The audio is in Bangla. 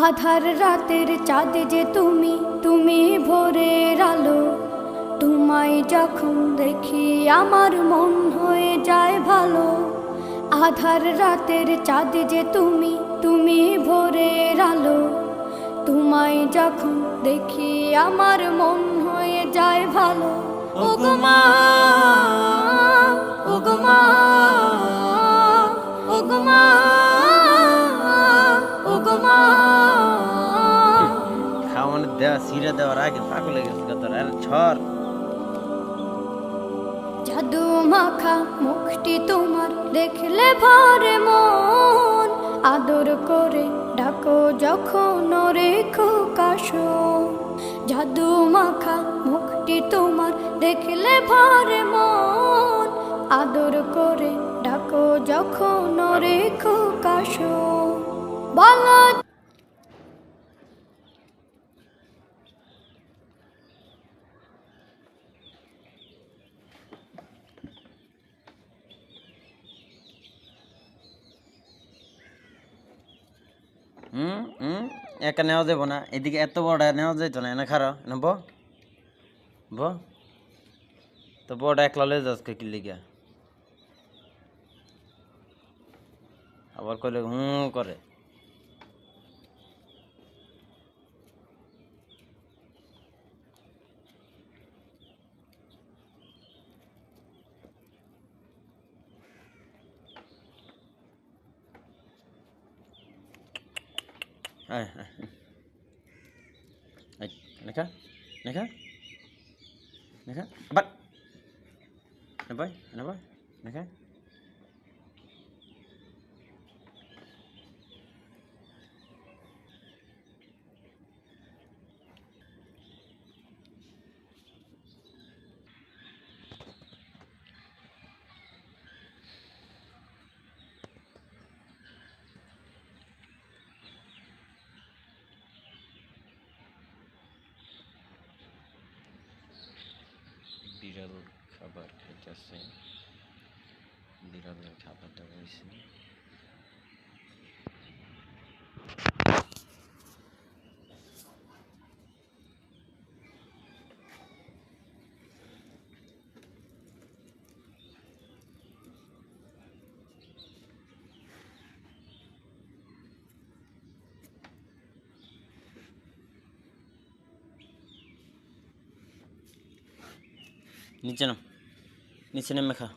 আধার রাতের চাঁদ যে তুমি, তুমি ভোরের আলো। তোমায় যখন দেখি আমার মন হয়ে যায় ভালো। আধার রাতের চাঁদ যে তুমি, তুমি ভোরের আলো। তোমায় যখন দেখি আমার মন হয়ে যায় ভালো। ওগো মা, ওগো মা, ওগো মা, ওগো মা। খাওয়ানো দেওয়া সিরা দেওয়ার আগে পাগল হয়ে গেছে তোর আর ছর। জাদু মাখা মুখটি তোমার দেখলে ভরে মন। আদর করে ডাকো যখন রেখো কাশন। জাদু মাখা মুখটি তোমার দেখলে ভরে মন। আদর করে ডাকো যখন রেখো কাশন। বলো একা নেওয়া যাবো না, এদিকে এত বড় নেওয়া যাইতো না। এনে খারো নেব তো বড় একলা লয়ে যাস কি লিগা আবার কইলে করে। নেখা নেখা নেখা আবার নেবাই নেবাই নেখা। বিড়াল খাবার খাইতেছে, বিড়ালের খাবারটা হয়েছে। নিচে নাম, নিচে নেমে খা।